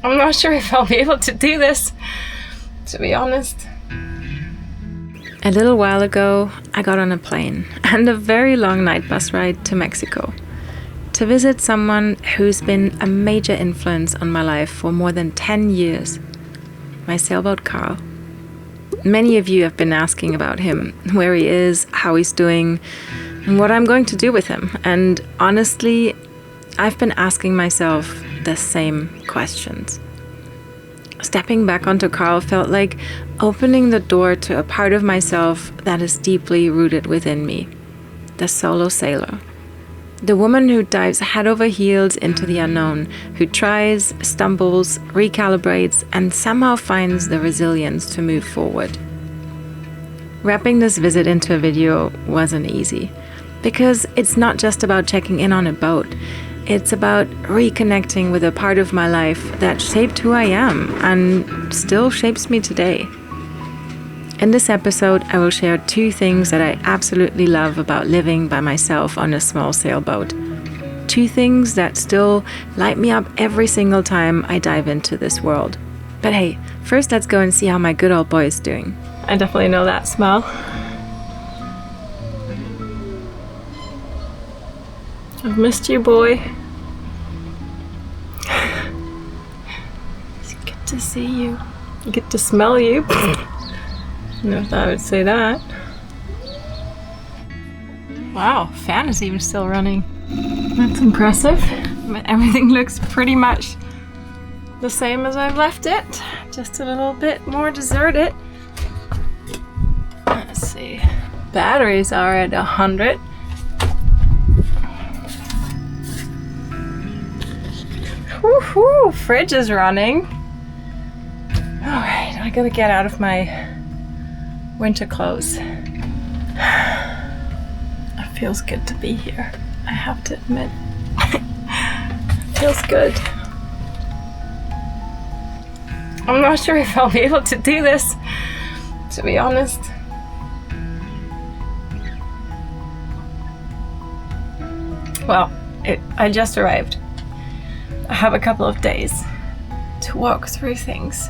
I'm not sure if I'll be able to do this, to be honest. A little while ago, I got on a plane and a very long night bus ride to Mexico to visit someone who's been a major influence on my life for more than 10 years, my sailboat Karl. Many of you have been asking about him, where he is, how he's doing, and what I'm going to do with him. And honestly, I've been asking myself the same questions. Stepping back onto Karl felt like opening the door to a part of myself that is deeply rooted within me, the solo sailor. The woman who dives head over heels into the unknown, who tries, stumbles, recalibrates, and somehow finds the resilience to move forward. Wrapping this visit into a video wasn't easy, because it's not just about checking in on a boat. It's about reconnecting with a part of my life that shaped who I am and still shapes me today. In this episode, I will share 2 things that I absolutely love about living by myself on a small sailboat. 2 things that still light me up every single time I dive into this world. But hey, first let's go and see how my good old boy is doing. I definitely know that smell. I've missed you, boy. It's good to see you. I get to smell you. I don't know if I would say that. Wow, fan is even still running. That's impressive. But everything looks pretty much the same as I've left it. Just a little bit more deserted. Let's see. Batteries are at 100. Woohoo! Fridge is running. Alright, I gotta get out of my winter clothes. It feels good to be here, I have to admit. It feels good. I'm not sure if I'll be able to do this, to be honest. Well, I just arrived. I have a couple of days to walk through things.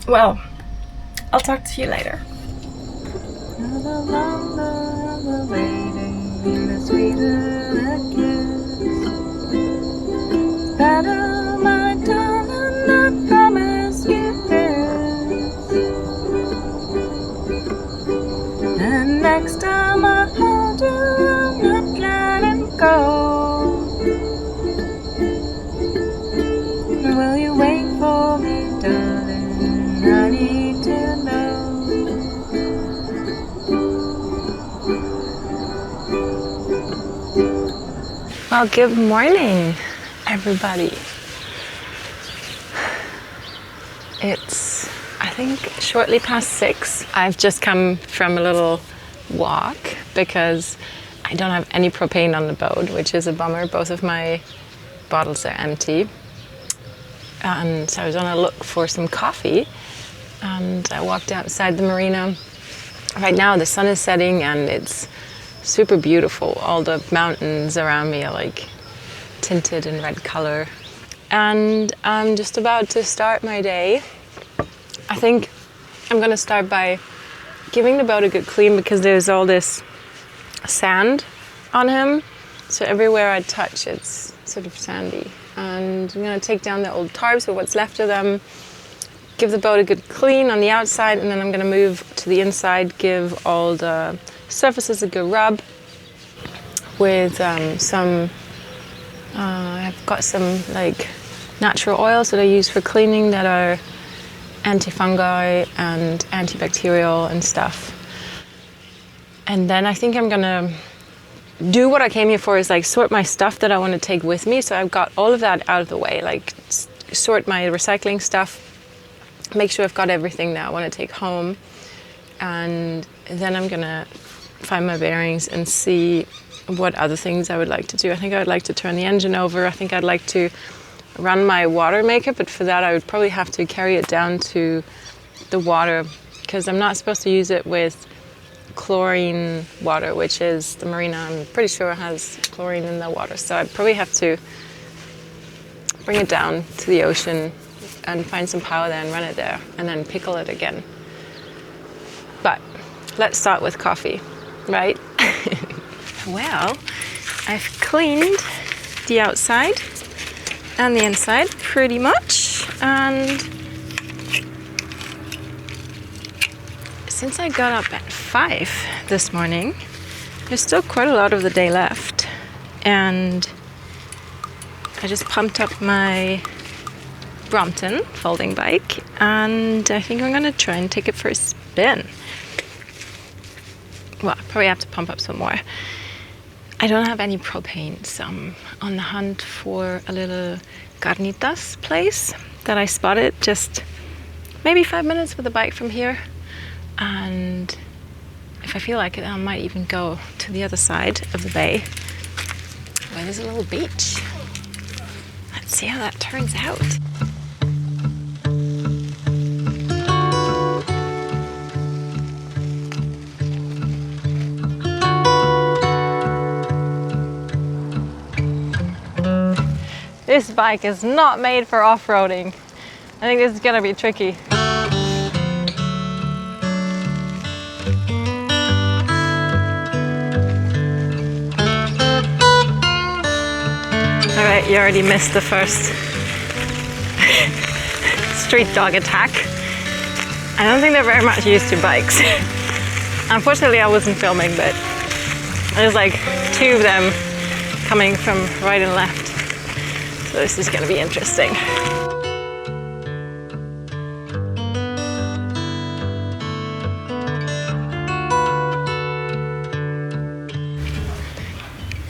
Well, I'll talk to you later. The longer the waiting, the sweeter the kiss. Better, my darling, I promise you this. And next time I hold you, I'm not letting go. Will you wait for me, darling? I need to know. Well, good morning, everybody. It's, I think, shortly past 6. I've just come from a little walk because I don't have any propane on the boat, which is a bummer. Both of my bottles are empty. And so I was on a look for some coffee, and I walked outside the marina. Right now the sun is setting and it's super beautiful. All the mountains around me are like tinted in red color. And I'm just about to start my day. I think I'm going to start by giving the boat a good clean because there's all this sand on him. So everywhere I touch it's sort of sandy. And I'm going to take down the old tarps or what's left of them, give the boat a good clean on the outside, and then I'm going to move to the inside, give all the surfaces a good rub with I've got some like natural oils that I use for cleaning that are anti-fungi and antibacterial and stuff. And then I think I'm going to do what I came here for, is like sort my stuff that I want to take with me. So I've got all of that out of the way, like sort my recycling stuff, make sure I've got everything that I want to take home. And then I'm gonna find my bearings and see what other things I would like to do. I think I would like to turn the engine over. I think I'd like to run my Watermaker, but for that I would probably have to carry it down to the water because I'm not supposed to use it with chlorine water, which is the marina, I'm pretty sure has chlorine in the water. So I'd probably have to bring it down to the ocean and find some power there and run it there and then pickle it again. But let's start with coffee, right? Well, I've cleaned the outside and the inside pretty much, and since I got up at 5 this morning, there's still quite a lot of the day left, and I just pumped up my Brompton folding bike, and I think I'm gonna try and take it for a spin. Well, I probably have to pump up some more. I don't have any propane, so I'm on the hunt for a little carnitas place that I spotted just maybe 5 minutes with the bike from here. And if I feel like it, I might even go to the other side of the bay where there's a little beach. Let's see how that turns out. This bike is not made for off-roading. I think this is gonna be tricky. All right, you already missed the first street dog attack. I don't think they're very much used to bikes. Unfortunately, I wasn't filming, but there's like 2 of them coming from right and left. So this is going to be interesting.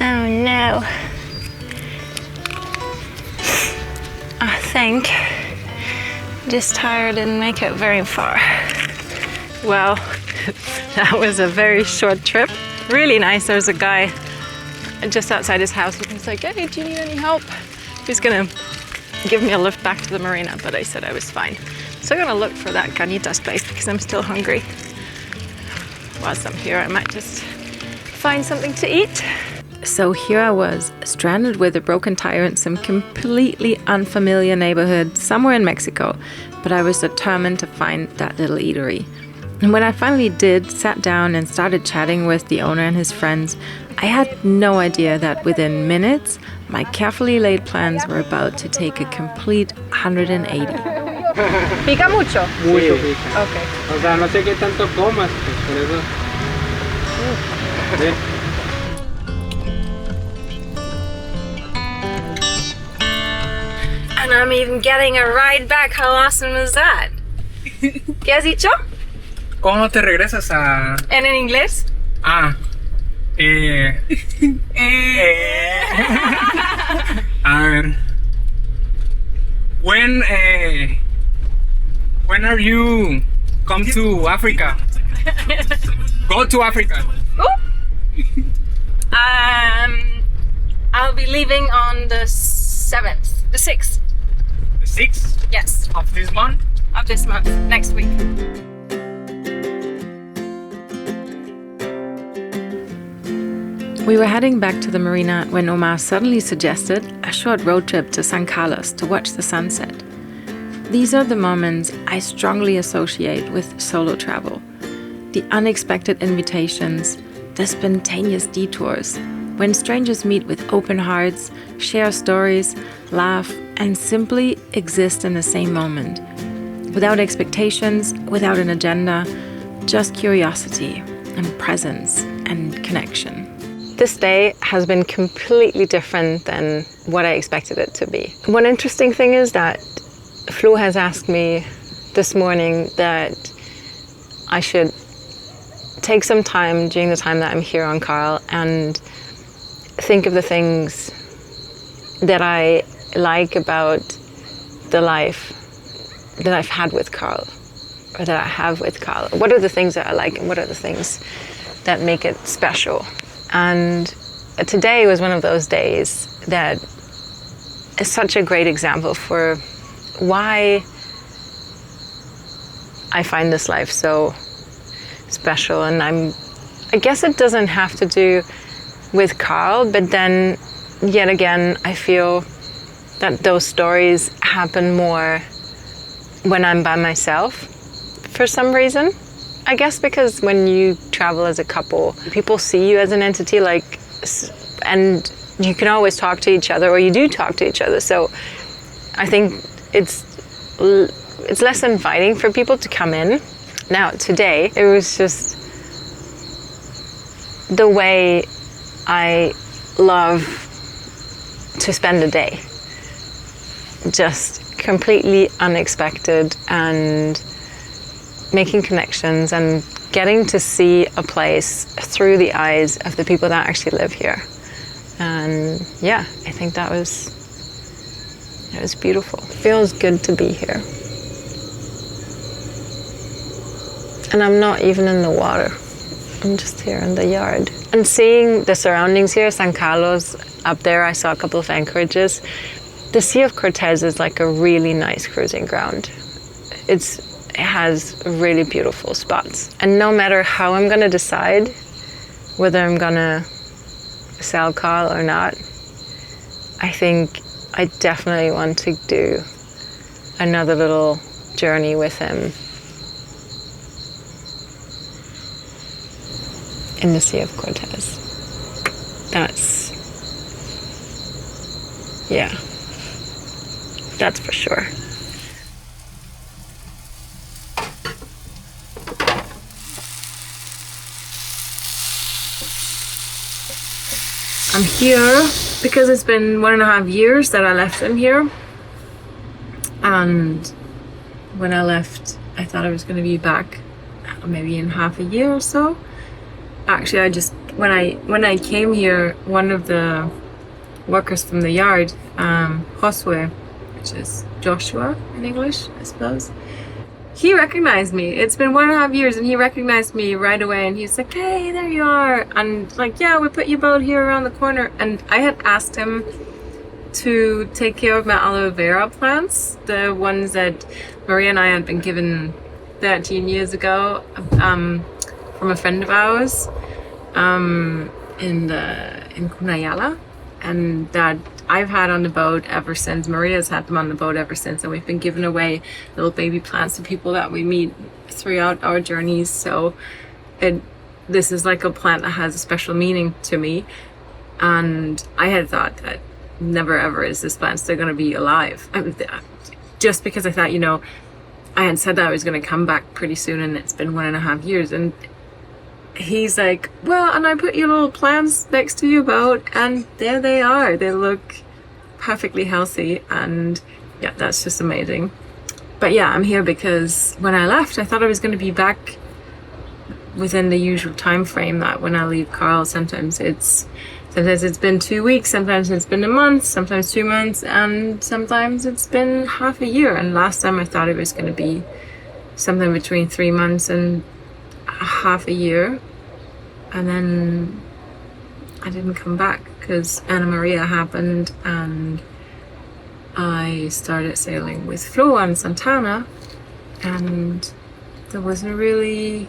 Oh no. I think this tire didn't make it very far. Well, that was a very short trip. Really nice. There's a guy just outside his house. He's like, hey, do you need any help? He's gonna give me a lift back to the marina, but I said I was fine. So I'm gonna look for that carnitas place because I'm still hungry. Whilst I'm here, I might just find something to eat. So here I was, stranded with a broken tire in some completely unfamiliar neighborhood somewhere in Mexico, but I was determined to find that little eatery. And when I finally did, sat down and started chatting with the owner and his friends, I had no idea that within minutes, my carefully laid plans were about to take a complete 180. ¿Pica mucho? Mucho pica. Okay. O sea, no sé qué tanto comas, pues por eso. Sí. And I'm even getting a ride back. How awesome is that? ¿Qué has dicho? ¿Cómo te regresas a...? ¿En inglés? A ver. When are you come to Africa? Go to Africa. I'll be leaving on the 7th, the 6th. The 6th Yes, of this month? of this month, next week. We were heading back to the marina when Omar suddenly suggested a short road trip to San Carlos to watch the sunset. These are the moments I strongly associate with solo travel. The unexpected invitations, the spontaneous detours, when strangers meet with open hearts, share stories, laugh, and simply exist in the same moment. Without expectations, without an agenda, just curiosity and presence and connection. This day has been completely different than what I expected it to be. One interesting thing is that Flo has asked me this morning that I should take some time during the time that I'm here on Karl and think of the things that I like about the life that I've had with Karl, or that I have with Karl. What are the things that I like and what are the things that make it special? And today was one of those days that is such a great example for why I find this life so special, and I guess it doesn't have to do with Karl, but then yet again I feel that those stories happen more when I'm by myself for some reason. I guess because when you travel as a couple, people see you as an entity, like, and you can always talk to each other, or you do talk to each other. So I think it's less inviting for people to come in. Now today, it was just the way I love to spend a day. Just completely unexpected, and making connections and getting to see a place through the eyes of the people that actually live here. And yeah, I think it was beautiful. It feels good to be here. And I'm not even in the water. I'm just here in the yard. And seeing the surroundings here, San Carlos, up there I saw a couple of anchorages. The Sea of Cortez is like a really nice cruising ground. It has really beautiful spots. And no matter how I'm gonna decide whether I'm gonna sell Karl or not, I think I definitely want to do another little journey with him in the Sea of Cortez. That's for sure. I'm here because it's been 1.5 years that I left him here. And when I left, I thought I was going to be back maybe in half a year or so. Actually, when I came here, one of the workers from the yard, Josue, which is Joshua in English, I suppose, he recognized me. It's been 1.5 years, and he recognized me right away, and he's like, hey, there you are. And like, yeah, we put your boat here around the corner. And I had asked him to take care of my aloe vera plants, the ones that Maria and I had been given 13 years ago from a friend of ours in Cunayala, and that I've had on the boat ever since. Maria's had them on the boat ever since, and we've been giving away little baby plants to people that we meet throughout our journeys. So this is like a plant that has a special meaning to me, and I had thought that never ever is this plant still going to be alive. Just because I thought, I had said that I was going to come back pretty soon, and it's been 1.5 years, and he's like, well, and I put your little plants next to your boat, and there they are. They look perfectly healthy, and yeah, that's just amazing. But yeah, I'm here because when I left, I thought I was going to be back within the usual time frame that when I leave Karl, sometimes it's been 2 weeks, sometimes it's been a month, sometimes 2 months, and sometimes it's been half a year. And last time I thought it was going to be something between 3 months and half a year, and then I didn't come back because Anna Maria happened, and I started sailing with Flo and Santana, and there wasn't really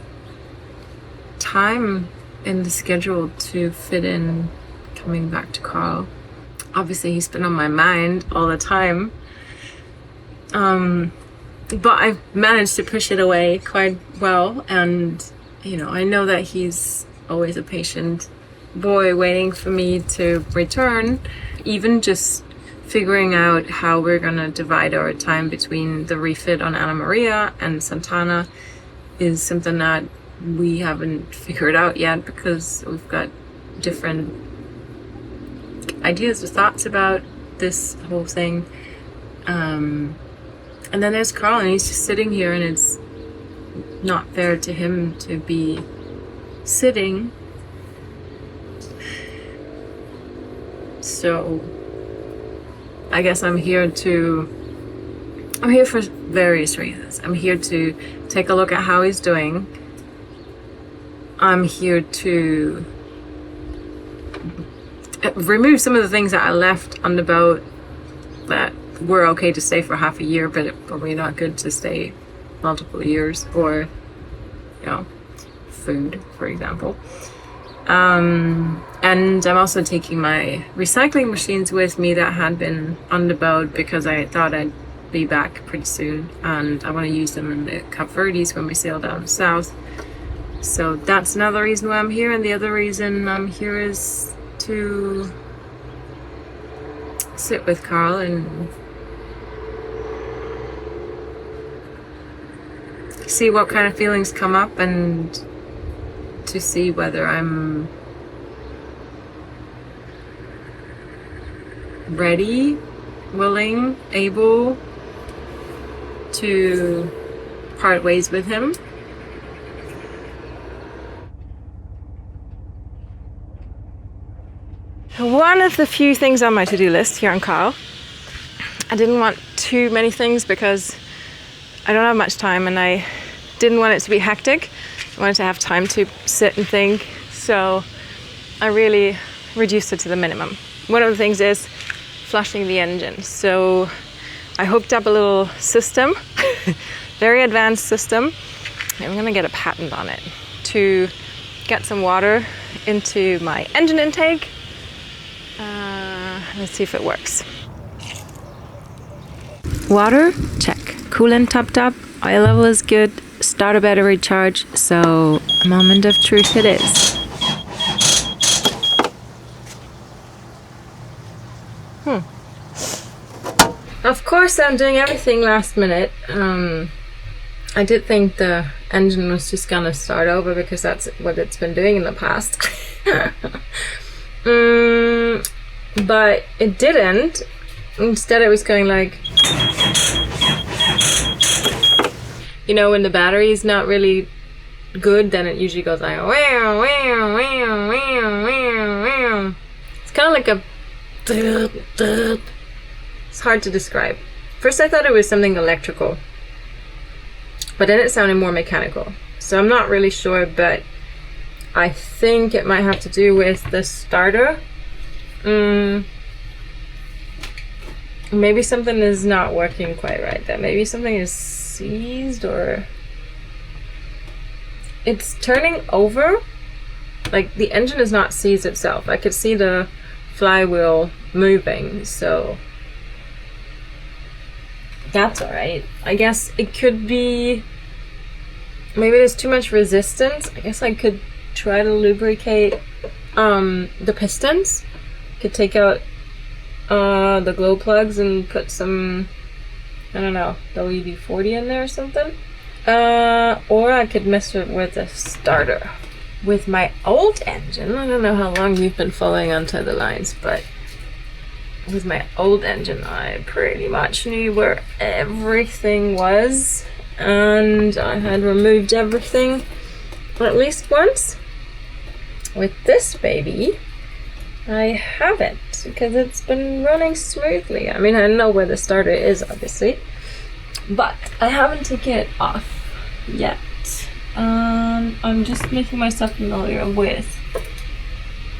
time in the schedule to fit in coming back to Karl. Obviously he's been on my mind all the time, but I've managed to push it away quite well, and I know that he's always a patient boy waiting for me to return. Even just figuring out how we're gonna divide our time between the refit on Anna Maria and Santana is something that we haven't figured out yet, because we've got different ideas or thoughts about this whole thing. And then there's Karl, and he's just sitting here, and it's not fair to him to be sitting. So I guess I'm here for various reasons. I'm here to take a look at how he's doing. I'm here to remove some of the things that I left on the boat that were okay to stay for half a year, but probably not good to stay multiple years, or you know, food, for example. And I'm also taking my recycling machines with me that had been on the boat because I thought I'd be back pretty soon, and I want to use them in the Cape Verdes when we sail down south. So that's another reason why I'm here, and the other reason I'm here is to sit with Karl and see what kind of feelings come up, and to see whether I'm ready, willing, able to part ways with him. One of the few things on my to-do list here on Karl. I didn't want too many things because I don't have much time, and I didn't want it to be hectic. I wanted to have time to sit and think, so I really reduced it to the minimum. One of the things is flushing the engine. So I hooked up a little system, very advanced system, and I'm gonna get a patent on it to get some water into my engine intake. Let's see if it works. Water, check. Coolant topped up, oil level is good, starter battery charge, so a moment of truth it is. Of course I'm doing everything last minute. I did think the engine was just gonna start over because that's what it's been doing in the past. But it didn't. Instead it was going like, you know, when the battery's not really good, then it usually goes like wow, wow, wow, wow, wow, wow. It's kind of like a it's hard to describe. First I thought it was something electrical, but then it sounded more mechanical. So I'm not really sure, but I think it might have to do with the starter. Maybe something is not working quite right then. Maybe something is seized, or it's turning over. Like the engine is not seized itself. I could see the flywheel moving, so that's alright. I guess it could be, maybe there's too much resistance. I guess I could try to lubricate the pistons. Could take out the glow plugs and put some, I don't know, WD-40 in there or something. Or I could mess with the starter. With my old engine, I don't know how long you've been following onto the lines, but with my old engine I pretty much knew where everything was, and I had removed everything at least once. With this baby I haven't, because it's been running smoothly. I mean, I know where the starter is, obviously, but I haven't taken it off yet. I'm just making myself familiar with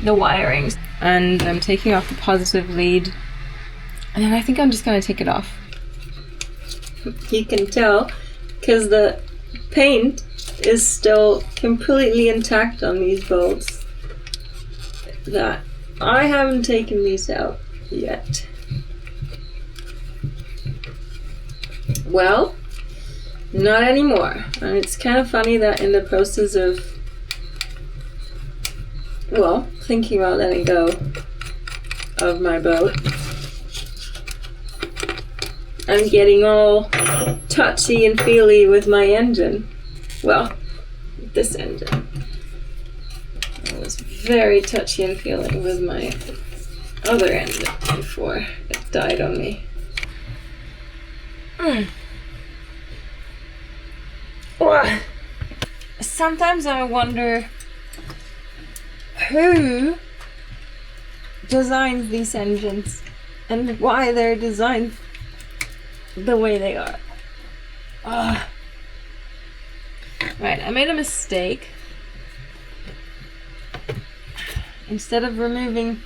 the wirings, and I'm taking off the positive lead, and then I think I'm just gonna take it off. You can tell because the paint is still completely intact on these bolts that I haven't taken these out yet. Well, not anymore. And it's kind of funny that in the process of, well, thinking about letting go of my boat, I'm getting all touchy and feely with my engine. Well, this engine. I was very touchy and feely with my other engine before it died on me. Sometimes I wonder who designs these engines and why they're designed the way they are. Right, I made a mistake. Instead of removing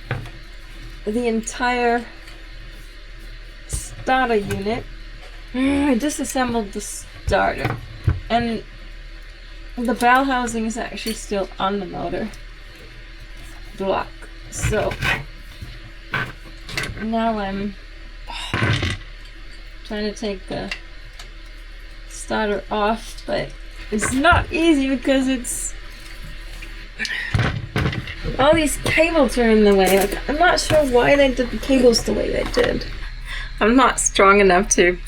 the entire starter unit, I disassembled the starter. And the bell housing is actually still on the motor block. So now I'm trying to take the starter off, but it's not easy because it's all these cables are in the way. Like, I'm not sure why they did the cables the way they did. I'm not strong enough to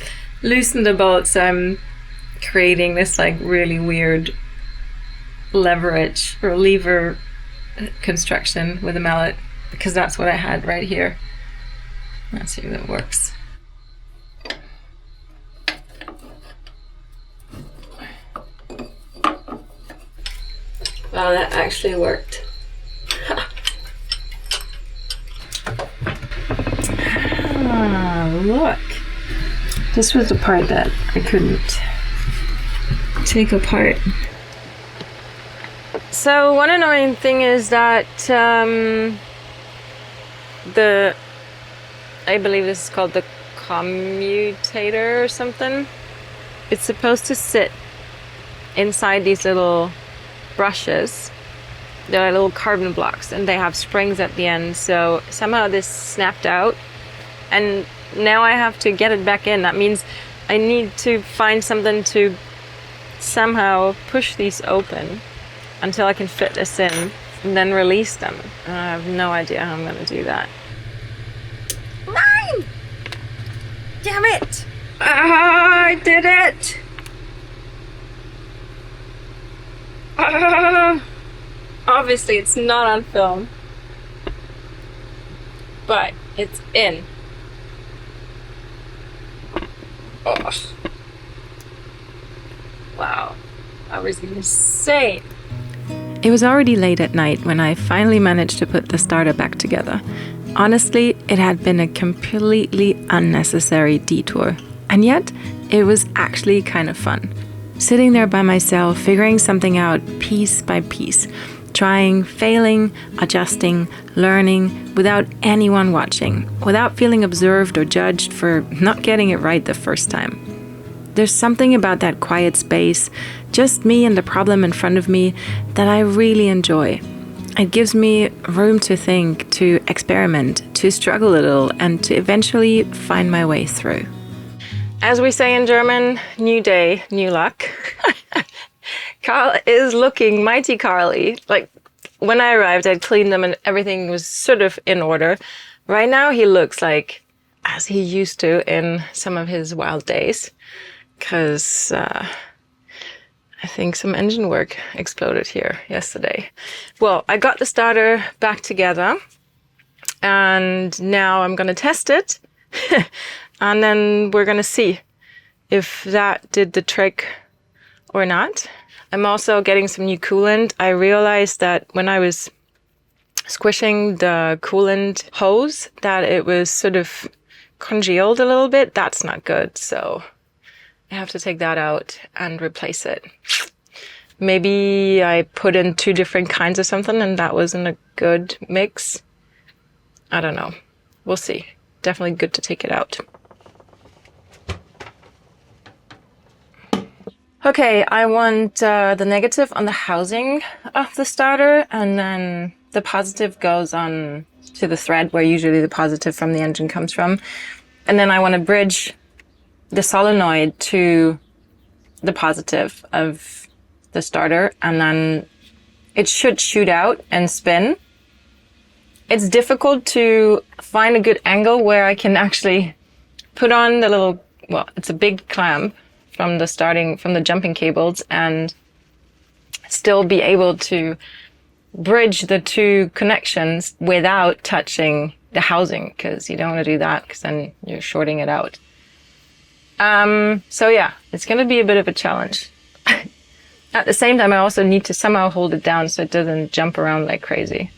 loosen the bolts, so I'm creating this like really weird leverage or lever construction with a mallet, because that's what I had right here. Let's see if that works. Wow, that actually worked. Ah, look. This was the part that I couldn't take apart. So one annoying thing is that I believe this is called the commutator or something. It's supposed to sit inside these little brushes. They're little carbon blocks and they have springs at the end. So somehow this snapped out and now I have to get it back in. That means I need to find something to somehow push these open until I can fit this in and then release them. And I have no idea how I'm going to do that. Mine! Damn it! Ah, I did it! Obviously it's not on film, but it's in. Oh. Wow, that was insane. It was already late at night when I finally managed to put the starter back together. Honestly, it had been a completely unnecessary detour, and yet it was actually kind of fun. Sitting there by myself, figuring something out piece by piece, trying, failing, adjusting, learning, without anyone watching, without feeling observed or judged for not getting it right the first time. There's something about that quiet space, just me and the problem in front of me, that I really enjoy. It gives me room to think, to experiment, to struggle a little, and to eventually find my way through. As we say in German, new day, new luck. Karl is looking mighty Karly. Like, when I arrived, I'd cleaned them and everything was sort of in order. Right now, he looks like as he used to in some of his wild days. Because I think some engine work exploded here yesterday. Well, I got the starter back together. And now I'm going to test it. And then we're going to see if that did the trick or not. I'm also getting some new coolant. I realized that when I was squishing the coolant hose, that it was sort of congealed a little bit. That's not good. So I have to take that out and replace it. Maybe I put in 2 different kinds of something and that wasn't a good mix. I don't know. We'll see. Definitely good to take it out. Okay, I want the negative on the housing of the starter, and then the positive goes on to the thread where usually the positive from the engine comes from. And then I want to bridge the solenoid to the positive of the starter, and then it should shoot out and spin. It's difficult to find a good angle where I can actually put on the little, well, it's a big clamp from the jumping cables and still be able to bridge the 2 connections without touching the housing, because you don't want to do that because then you're shorting it out. So yeah, it's going to be a bit of a challenge. At the same time, I also need to somehow hold it down so it doesn't jump around like crazy.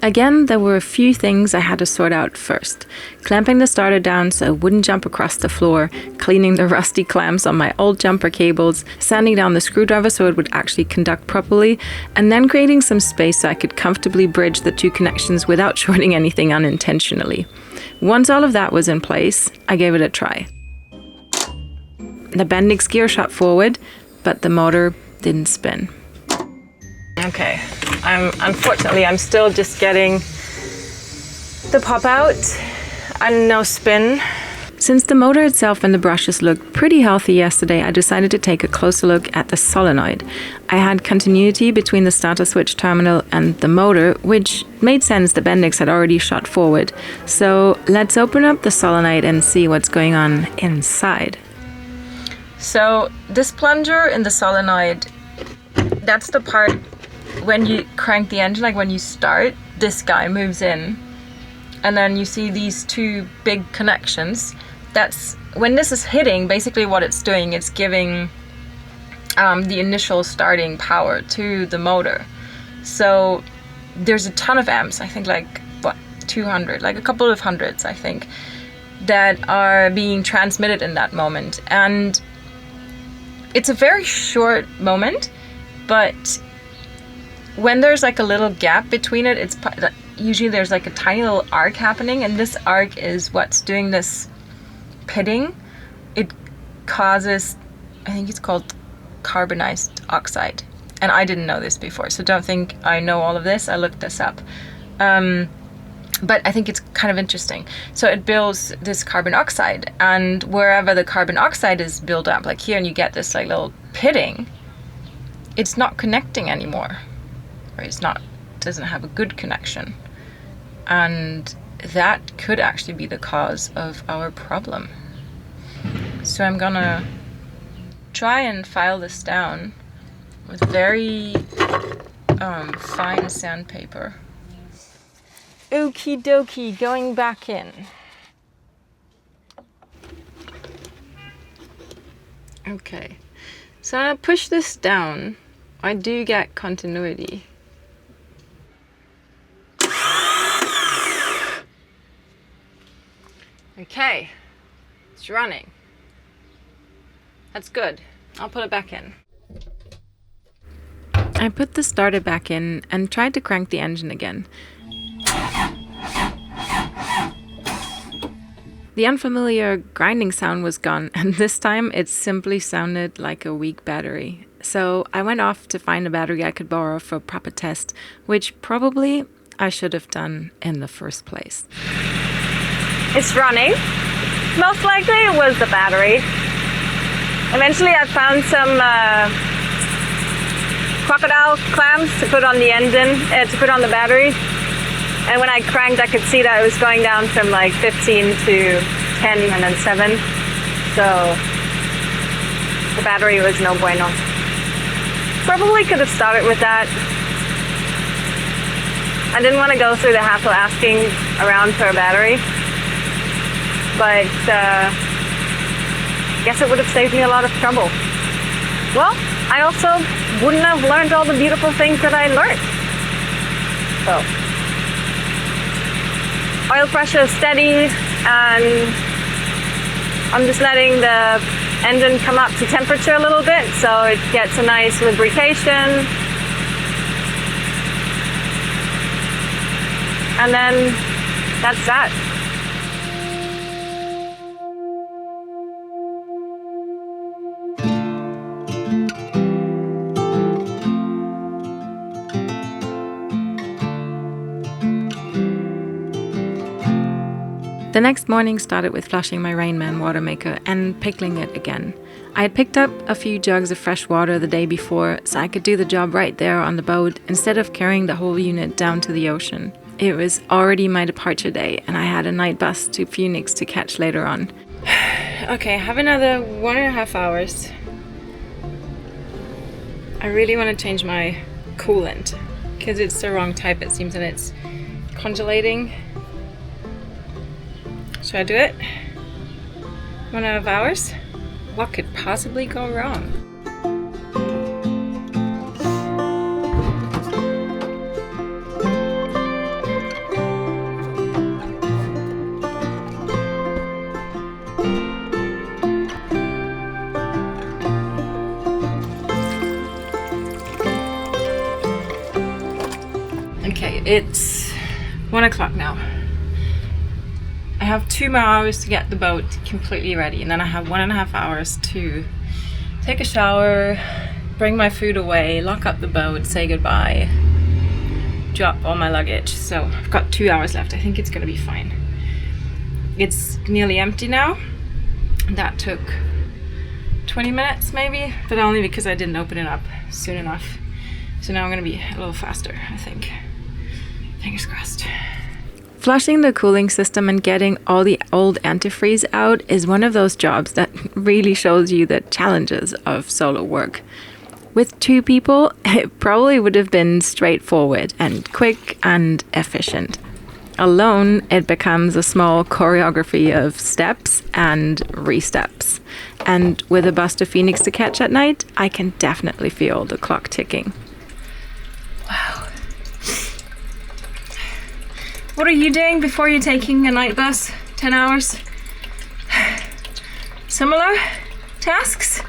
Again, there were a few things I had to sort out first. Clamping the starter down so it wouldn't jump across the floor, cleaning the rusty clamps on my old jumper cables, sanding down the screwdriver so it would actually conduct properly, and then creating some space so I could comfortably bridge the 2 connections without shorting anything unintentionally. Once all of that was in place, I gave it a try. The Bendix gear shot forward, but the motor didn't spin. Okay, unfortunately I'm still just getting the pop out and no spin. Since the motor itself and the brushes looked pretty healthy yesterday, I decided to take a closer look at the solenoid. I had continuity between the starter switch terminal and the motor, which made sense. The Bendix had already shot forward. So let's open up the solenoid and see what's going on inside. So this plunger in the solenoid, that's the part when you crank the engine, like when you start, this guy moves in. And then you see these two big connections. That's when this is hitting, basically what it's doing, it's giving the initial starting power to the motor. So there's a ton of amps, I think like, what, 200, like a couple of hundreds, I think, that are being transmitted in that moment. And it's a very short moment, but when there's like a little gap between it, it's usually there's like a tiny little arc happening, and this arc is what's doing this pitting. It causes, I think it's called carbonized oxide, and I didn't know this before, so don't think I know all of this. I looked this up, but I think it's kind of interesting. So it builds this carbon oxide, and wherever the carbon oxide is built up, like here, and you get this like little pitting, it's not connecting anymore, or doesn't have a good connection. And that could actually be the cause of our problem. So I'm gonna try and file this down with very fine sandpaper. Okie dokie, going back in. Okay, so I'm gonna push this down. I do get continuity. Okay, it's running. That's good. I'll put it back in. I put the starter back in and tried to crank the engine again. The unfamiliar grinding sound was gone, and this time it simply sounded like a weak battery. So I went off to find a battery I could borrow for a proper test, which probably I should have done in the first place. It's running. Most likely it was the battery. Eventually I found some crocodile clamps to put on the engine, to put on the battery. And when I cranked, I could see that it was going down from like 15 to 10 and then 7. So the battery was no bueno. Probably could have started with that. I didn't want to go through the hassle asking around for a battery. But I guess it would have saved me a lot of trouble. Well, I also wouldn't have learned all the beautiful things that I learned. So, oil pressure is steady, and I'm just letting the engine come up to temperature a little bit so it gets a nice lubrication. And then that's that. The next morning started with flushing my Rainman Watermaker and pickling it again. I had picked up a few jugs of fresh water the day before, so I could do the job right there on the boat instead of carrying the whole unit down to the ocean. It was already my departure day, and I had a night bus to Phoenix to catch later on. Okay, I have another 1.5 hours. I really want to change my coolant because it's the wrong type, it seems, and it's congelating. Should I do it? 1.5 hours? What could possibly go wrong? Okay, it's 1 o'clock now. I have 2 more hours to get the boat completely ready, and then I have 1.5 hours to take a shower, bring my food away, lock up the boat, say goodbye, drop all my luggage. So I've got 2 hours left. I think it's gonna be fine. It's nearly empty now. That took 20 minutes maybe, but only because I didn't open it up soon enough. So now I'm gonna be a little faster, I think. Fingers crossed. Flushing the cooling system and getting all the old antifreeze out is one of those jobs that really shows you the challenges of solo work. With 2 people, it probably would have been straightforward and quick and efficient. Alone, it becomes a small choreography of steps and re-steps. And with a bus to Phoenix to catch at night, I can definitely feel the clock ticking. Wow. What are you doing before you're taking a night bus? 10 hours? Similar tasks?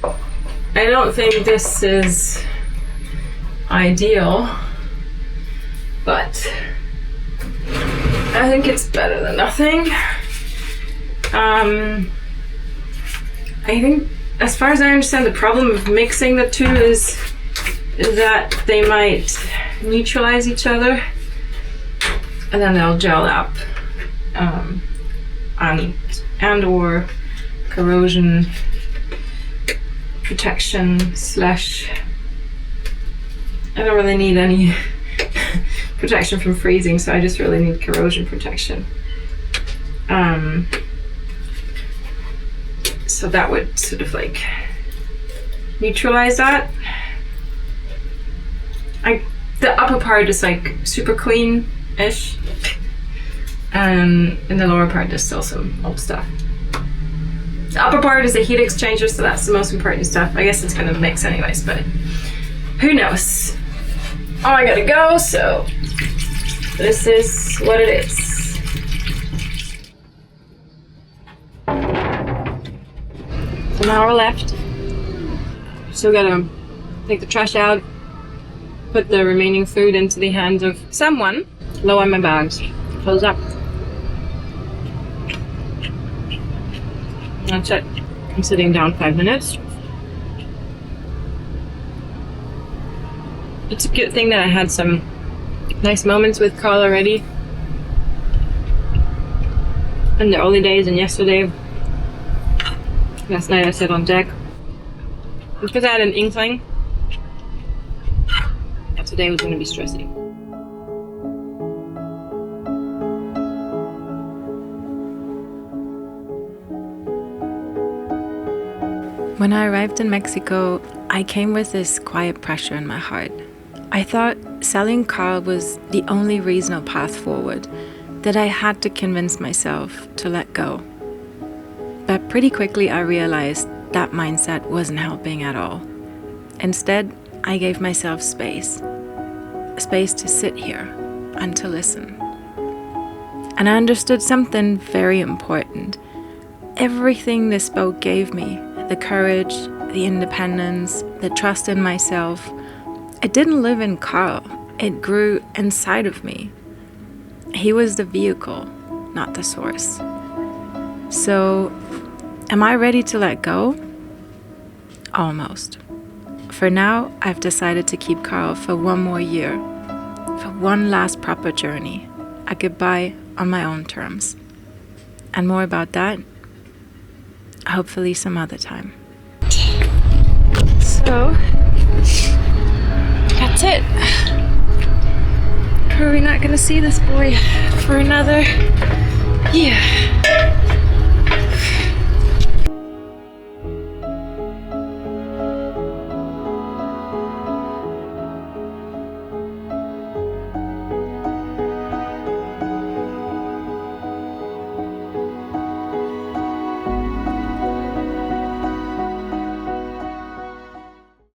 I don't think this is ideal, but I think it's better than nothing. I think, as far as I understand, the problem of mixing the two is that they might neutralize each other and then they'll gel up, and or corrosion protection slash, I don't really need any protection from freezing, so I just really need corrosion protection. So that would sort of like neutralize that. The upper part is like super clean-ish, and in the lower part there's still some old stuff. The upper part is a heat exchanger, so that's the most important stuff. I guess it's gonna mix anyways, but who knows? Oh, I gotta go, so this is what it is. An hour left. Still gotta take the trash out, put the remaining food into the hands of someone, lower my bags, close up. That's it. I'm sitting down 5 minutes. It's a good thing that I had some nice moments with Karl already in the early days and yesterday. Last night I sat on deck because I had an inkling that today was going to be stressing. When I arrived in Mexico, I came with this quiet pressure in my heart. I thought selling Karl was the only reasonable path forward, that I had to convince myself to let go. But pretty quickly I realized that mindset wasn't helping at all. Instead, I gave myself space to sit here and to listen. And I understood something very important. Everything this boat gave me, the courage, the independence, the trust in myself, it didn't live in Karl. It grew inside of me. He was the vehicle, not the source. So, am I ready to let go? Almost. For now, I've decided to keep Karl for 1 more year, for one last proper journey, a goodbye on my own terms. And more about that, hopefully some other time. So, that's it. Probably not gonna see this boy for another year.